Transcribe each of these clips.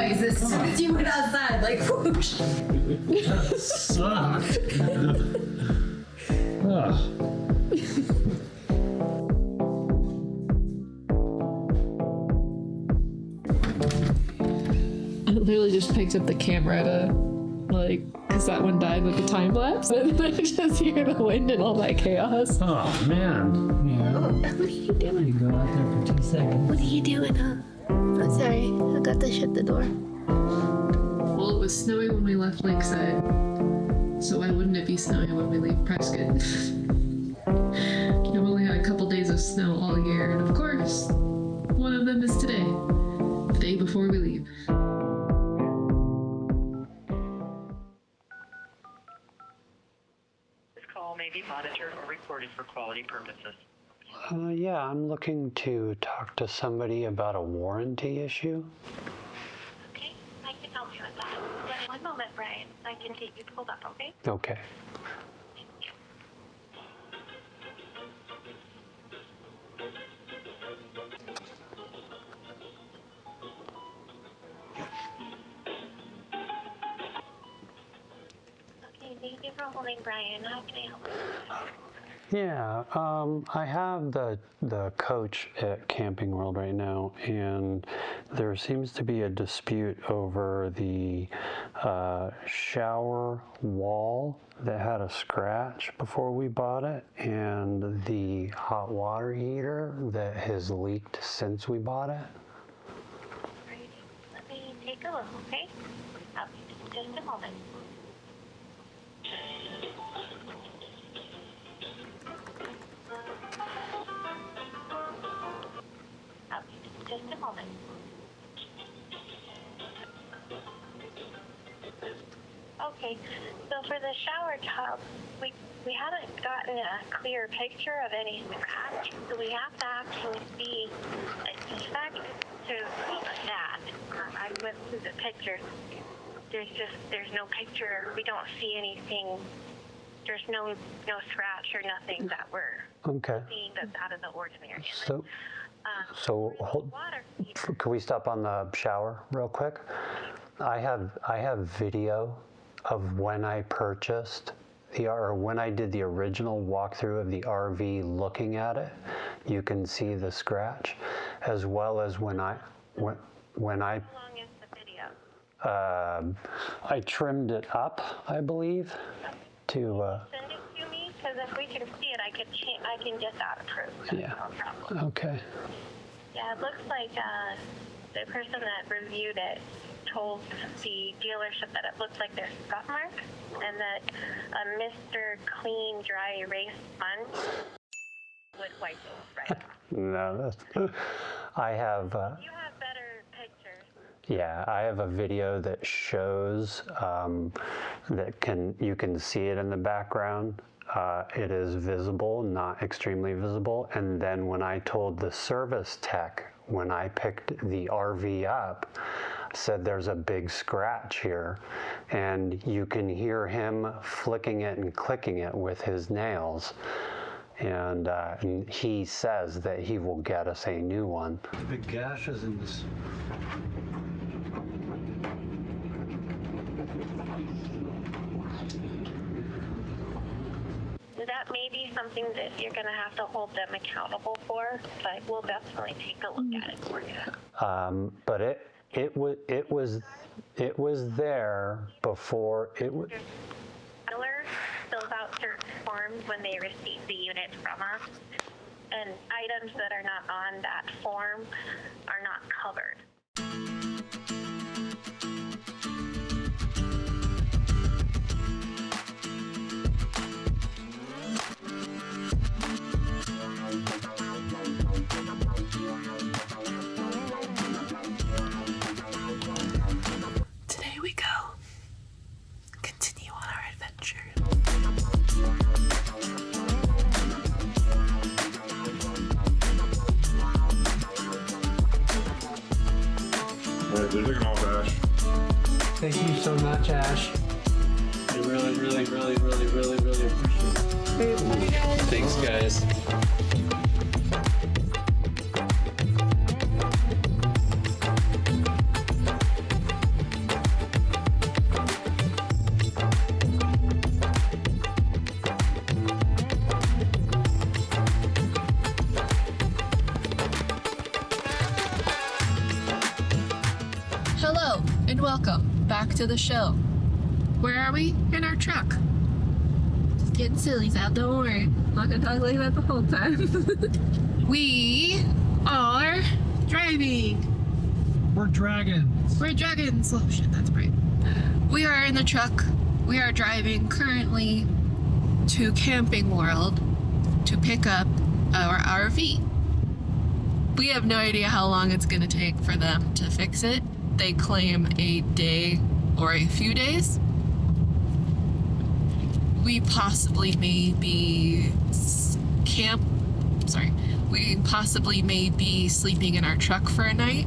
noise as soon as you went outside, like whoosh. That sucked. I literally just picked up the camera to, like, because that one died with the time lapse, and then I just hear the wind and all that chaos. Oh, man. Yeah. What are you doing? You go out there for 2 seconds. What are you doing, huh? I'm sorry, I got to shut the door. Well, it was snowy when we left Lakeside, so why wouldn't it be snowy when we leave Prescott? I've only had a couple days of snow all year, and of course, one of them is today, the day before we leave. This call may be monitored or recorded for quality purposes. Yeah, I'm looking to talk to somebody about a warranty issue. Okay, I can help you with that. But one moment, Brian. I can get you pulled up, okay? Okay. Okay, thank you for holding, Brian. How can I help you? Yeah, I have the coach at Camping World right now, and there seems to be a dispute over the shower wall that had a scratch before we bought it, and the hot water heater that has leaked since we bought it. Alrighty, let me take a look, okay? Just a moment. Just a moment. Okay, so for the shower tub, we haven't gotten a clear picture of any scratch, so we have to actually see a defect to prove that. I went through the pictures. There's no picture. We don't see anything. There's no scratch or nothing that we're seeing that's out of the ordinary. So can we stop on the shower real quick? I have video of when I purchased when I did the original walkthrough of the RV looking at it. You can see the scratch, as well as when I How long is the video? I trimmed it up, I believe, to Send it to me, because if we can see it, I can get that approved. That's yeah. No problem. Okay. Yeah, it looks like the person that reviewed it told the dealership that it looks like there's scuff marks, and that a Mr. Clean Dry Erase sponge would wipe those right off. No, I have. You have better pictures. Yeah, I have a video that shows you can see it in the background. It is visible, not extremely visible. And then when I told the service tech, when I picked the RV up, said there's a big scratch here, and you can hear him flicking it and clicking it with his nails. And he says that he will get us a new one. Big gashes in this. That may be something that you're going to have to hold them accountable for, but we'll definitely take a look at it for you. But it was there before it was. Dealer fills out certain forms when they receive the unit from us, and items that are not on that form are not covered. Today we go. Continue on our adventure. Alright, they're taking off, Ash. Thank you so much, Ash. I really, really, really, really, really, really appreciate it. Thanks, guys. Hello and welcome back to the show. Where are we? In our truck. Just getting silly, Sal. Don't worry. I'm not gonna talk like that the whole time. We are driving. We're dragons. We're dragons. Oh shit, that's bright. We are in the truck. We are driving currently to Camping World to pick up our RV. We have no idea how long it's going to take for them to fix it. They claim a day or a few days. We possibly may be sleeping in our truck for a night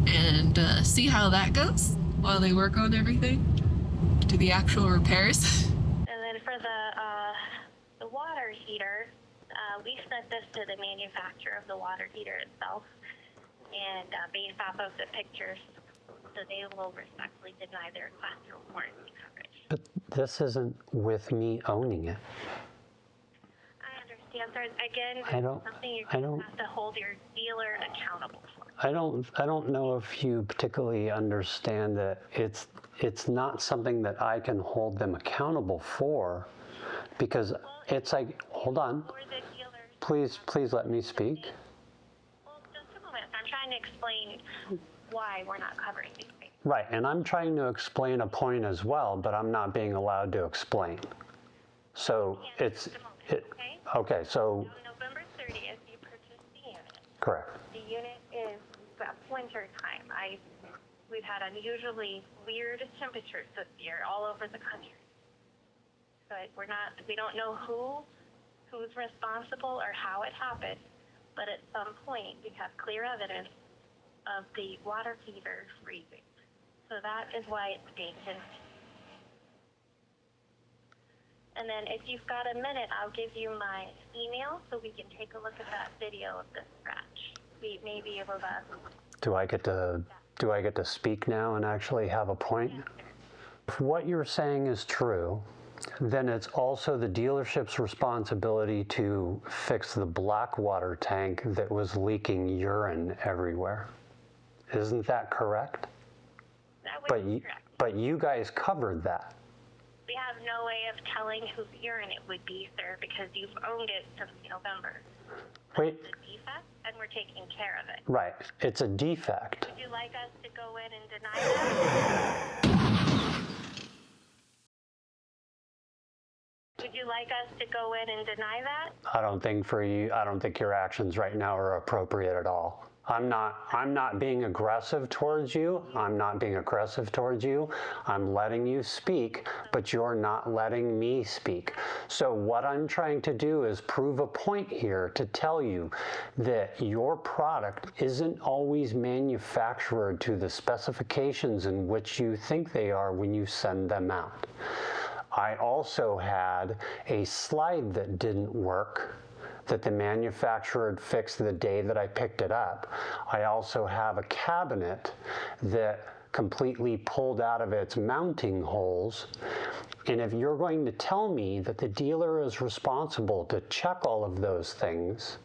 and see how that goes while they work on everything, do the actual repairs. And then for the water heater, we sent this to the manufacturer of the water heater itself, and based off of the pictures, so they will respectfully deny their request for warranty coverage. But this isn't with me owning it. I understand, sir. Again, I don't- it's something you I don't- have to hold your dealer accountable for. I don't know if you particularly understand that it's not something that I can hold them accountable for, because it's like, hold on, For the dealers. please let me speak. Well, just a moment. I'm trying to explain why we're not covering these things. Right, and I'm trying to explain a point as well, but I'm not being allowed to explain. So it's, okay, so, On November 30th, you purchased the unit. correct. The unit is winter time. We've had unusually weird temperatures this year all over the country. So we don't know who's responsible or how it happened, but at some point we have clear evidence of the water heater freezing. So that is why it's being continued. And then if you've got a minute, I'll give you my email so we can take a look at that video of the scratch. We may be able to. Do I get to speak now and actually have a point? If what you're saying is true, then it's also the dealership's responsibility to fix the black water tank that was leaking urine everywhere. Isn't that correct? That would be correct. But you guys covered that. We have no way of telling whose urine it would be, sir, because you've owned it since November. Wait, It's a defect, and we're taking care of it. right, it's a defect. Would you like us to go in and deny that? Would you like us to go in and deny that? I don't think your actions right now are appropriate at all. I'm not being aggressive towards you. I'm letting you speak, but you're not letting me speak. So what I'm trying to do is prove a point here to tell you that your product isn't always manufactured to the specifications in which you think they are when you send them out. I also had a slide that didn't work that the manufacturer had fixed the day that I picked it up. I also have a cabinet that completely pulled out of its mounting holes. And if you're going to tell me that the dealer is responsible to check all of those things,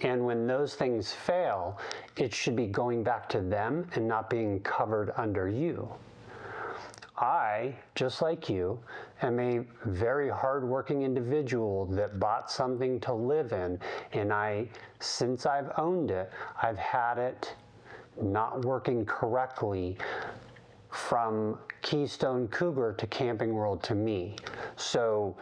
and when those things fail, it should be going back to them and not being covered under you. I, just like you, am a very hardworking individual that bought something to live in, and since I've owned it, I've had it not working correctly from Keystone Cougar to Camping World to me. So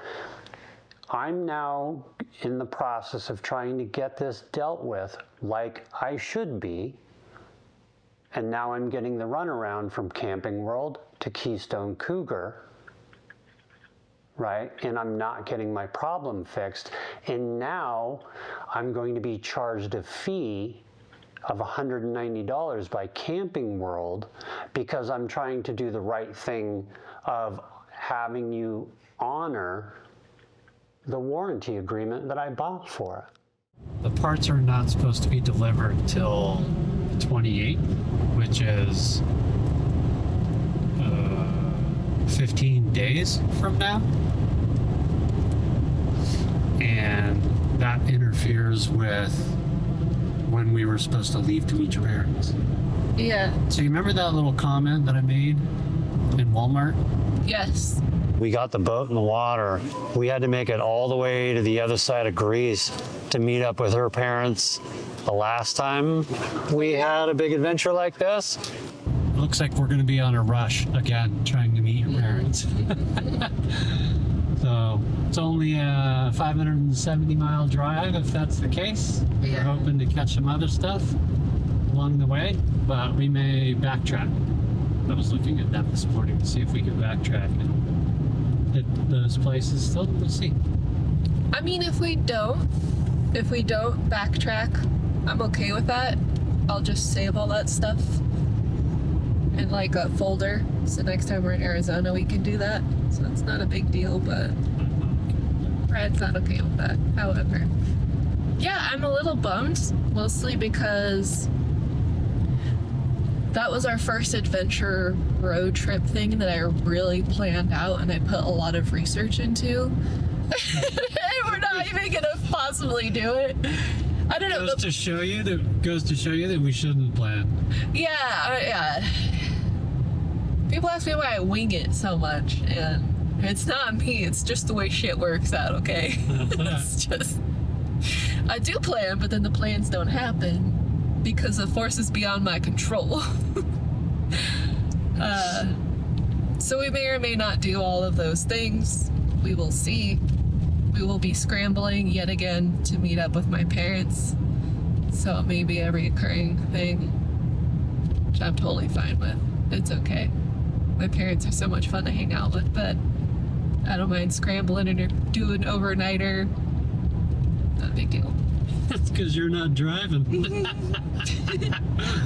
I'm now in the process of trying to get this dealt with like I should be. And now I'm getting the runaround from Camping World to Keystone Cougar, right? And I'm not getting my problem fixed. And now I'm going to be charged a fee of $190 by Camping World because I'm trying to do the right thing of having you honor the warranty agreement that I bought for it. The parts are not supposed to be delivered till the 28th, which is 15 days from now. And that interferes with when we were supposed to leave to meet your parents. Yeah. So you remember that little comment that I made in Walmart? Yes. We got the boat in the water. We had to make it all the way to the other side of Greece to meet up with her parents. The last time we had a big adventure like this. Looks like we're going to be on a rush again, trying to meet your parents. So it's only a 570-mile drive, if that's the case. Yeah. We're hoping to catch some other stuff along the way, but we may backtrack. I was looking at that this morning to see if we could backtrack and hit those places. Still, we'll see. I mean, if we don't backtrack, I'm okay with that. I'll just save all that stuff in like a folder. So next time we're in Arizona, we can do that. So it's not a big deal, but Brad's not okay with that. However, yeah, I'm a little bummed, mostly because that was our first adventure road trip thing that I really planned out and I put a lot of research into. And we're not even gonna possibly do it. I don't know. Goes to show you that we shouldn't plan. Yeah. People ask me why I wing it so much, and it's not me. It's just the way shit works out. Okay. It's just I do plan, but then the plans don't happen because of forces beyond my control. So we may or may not do all of those things. We will see. We will be scrambling yet again to meet up with my parents. So it may be a recurring thing, which I'm totally fine with. It's okay. My parents are so much fun to hang out with, but I don't mind scrambling and doing overnighter. Not a big deal. That's because you're not driving.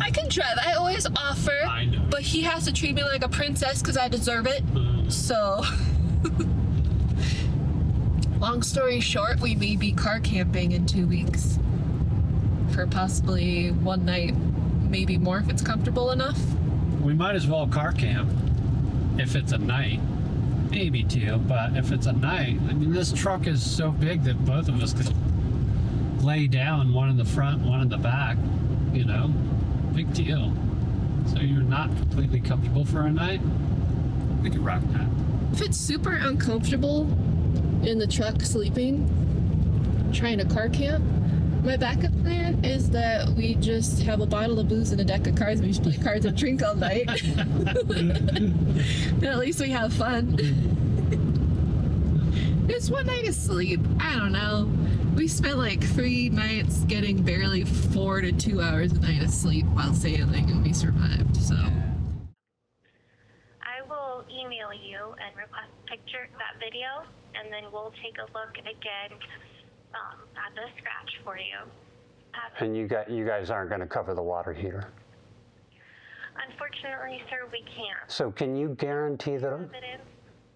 I can drive. I always offer. I know. But he has to treat me like a princess because I deserve it. So, long story short, we may be car camping in 2 weeks for possibly one night, maybe more if it's comfortable enough. We might as well car camp if it's a night. Maybe two, but if it's a night, I mean, this truck is so big that both of us could lay down, one in the front, one in the back, you know, big deal. So you're not completely comfortable for a night? We could rock that. If it's super uncomfortable in the truck sleeping, trying to car camp, my backup plan is that we just have a bottle of booze and a deck of cards and we just play cards and drink all night. And at least we have fun. It's one night of sleep. I don't know. We spent like 3 nights getting barely 4 to 2 hours a night of sleep while sailing and we survived, so. I will email you and request a picture, that video, and then we'll take a look again at the scratch for you. And you guys aren't going to cover the water heater. Unfortunately, sir, we can't. So can you guarantee that? Evidence,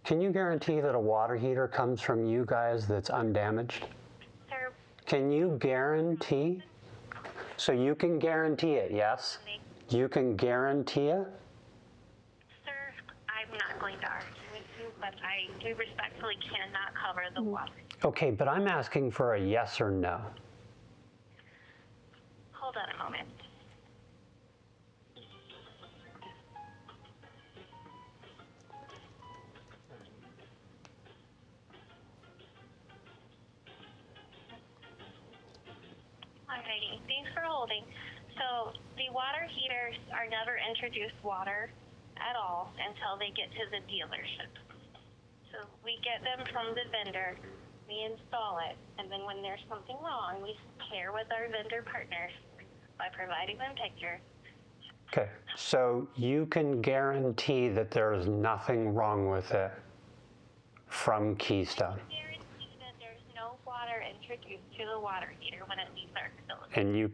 Can you guarantee that a water heater comes from you guys that's undamaged? sir, Can you guarantee? So you can guarantee it, yes? You can guarantee it? sir, I'm not going to argue with you, but we respectfully cannot cover the water. Okay, but I'm asking for a yes or no. Hold on a moment. Alrighty, thanks for holding. So the water heaters are never introduced water at all until they get to the dealership. So we get them from the vendor, we install it, and then when there's something wrong, we share with our vendor partners by providing them pictures. Okay, so you can guarantee that there's nothing wrong with it from Keystone. Guarantee that there's no water introduced to the water heater when it leaves our facility. And you,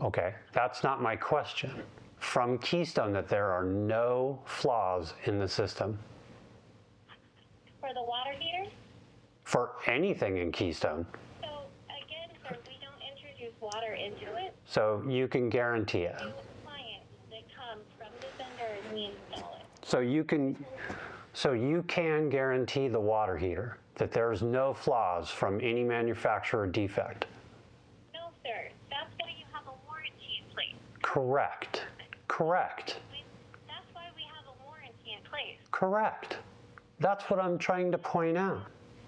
okay, that's not my question. From Keystone, that there are no flaws in the system. For the water heater? For anything in Keystone. So again, sir, we don't introduce water into it. So you can guarantee it. New appliance that comes from the vendor and we install it. So you can guarantee the water heater that there's no flaws from any manufacturer defect. No, sir. That's why you have a Correct. That's why we have a warranty in place. Correct. That's what I'm trying to point out.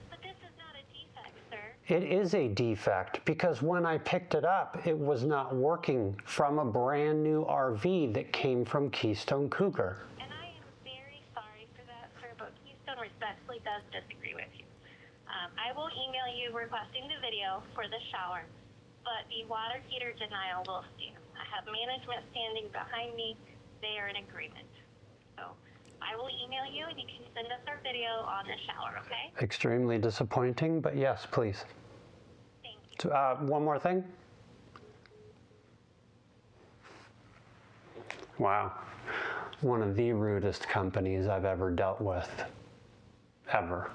But this is not a defect, sir. It is a defect because when I picked it up, it was not working from a brand new RV that came from Keystone Cougar. And I am very sorry for that, sir, but Keystone respectfully does disagree with you. I will email you requesting the video for the shower, but the water heater denial will stand. I have management standing behind me. They are in agreement. So I will email you and you can send us our video on the shower, okay? Extremely disappointing, but yes, please. Thank you. One more thing. Wow. One of the rudest companies I've ever dealt with. Ever.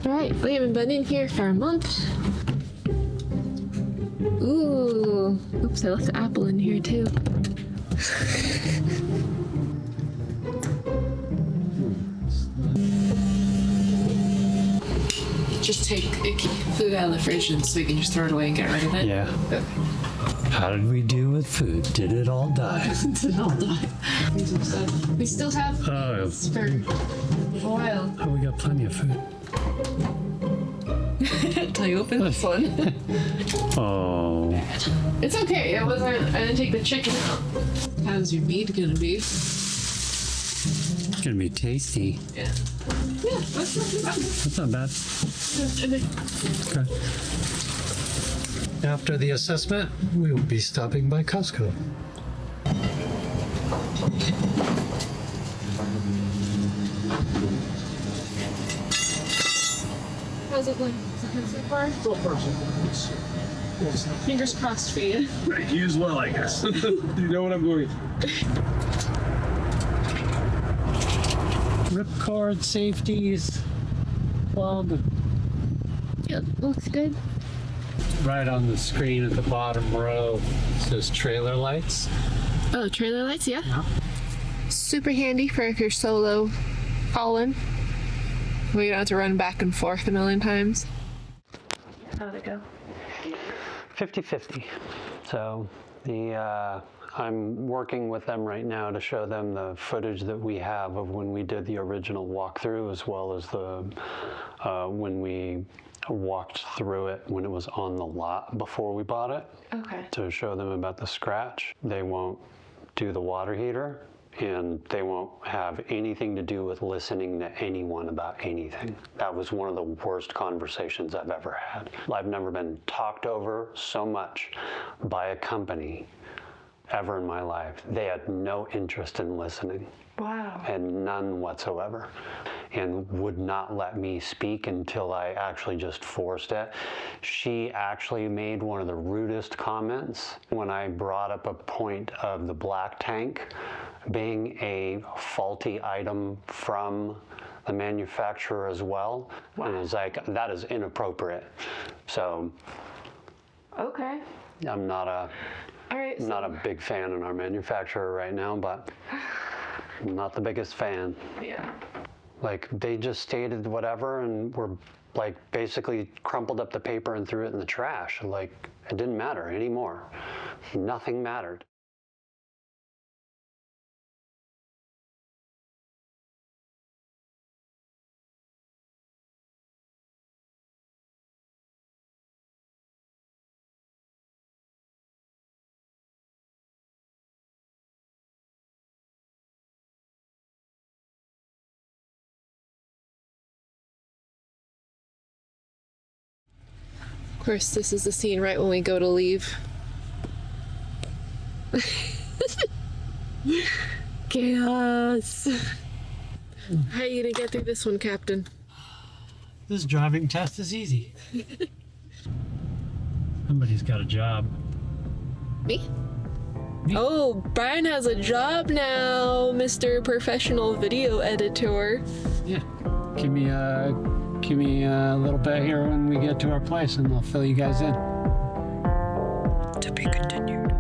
Alright, we haven't been in here for a month. Ooh. Oops, I left the apple in here too. Just take food out of the fridge and so we can just throw it away and get rid of it. Yeah. How did we do with food? Did it all die? Did all die. We still have Oh, for a while. oh, we got plenty of food. Until you open this one. Oh. It's okay. It wasn't. I didn't take the chicken out. How's your meat gonna be? It's gonna be tasty. Yeah. Yeah, that's not too bad. That's not bad. Okay. After the assessment, we will be stopping by Costco. How's it going? Is it good so far? So far, so good. Fingers crossed for you. Right, you as well, I guess. You know what I'm going through. Ripcord safeties. Plug. Yep, looks good. Right on the screen at the bottom row it says trailer lights. Oh, trailer lights, yeah. Yeah. Super handy for if you're solo hauling. We don't have to run back and forth a million times. How'd it go? 50-50. So I'm working with them right now to show them the footage that we have of when we did the original walkthrough, as well as the when we walked through it when it was on the lot before we bought it. Okay. To show them about the scratch. They won't do the water heater, and they won't have anything to do with listening to anyone about anything. That was one of the worst conversations I've ever had. I've never been talked over so much by a company ever in my life. They had no interest in listening. Wow. And none whatsoever, and would not let me speak until I actually just forced it. She actually made one of the rudest comments when I brought up a point of the black tank being a faulty item from the manufacturer as well. Wow. And I was like, that is inappropriate. So Okay. I'm not All right. not a big fan of our manufacturer right now, but I'm not the biggest fan. Yeah. Like, they just stated whatever and were like basically crumpled up the paper and threw it in the trash. Like, it didn't matter anymore. Nothing mattered. Of course, this is the scene right when we go to leave. Chaos. How are you gonna get through this one, Captain? This driving test is easy. Somebody's got a job. Me? Me. Oh, Brian has a job now, Mr. Professional Video Editor. Yeah. Give me a little bit here when we get to our place, and I'll fill you guys in. To be continued.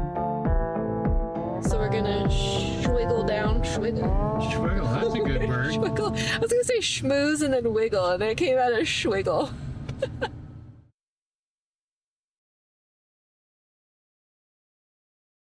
So we're gonna schwiggle down, schwiggle. Schwiggle, that's a good word. Schwiggle. I was gonna say schmooze and then wiggle, and it came out as schwiggle.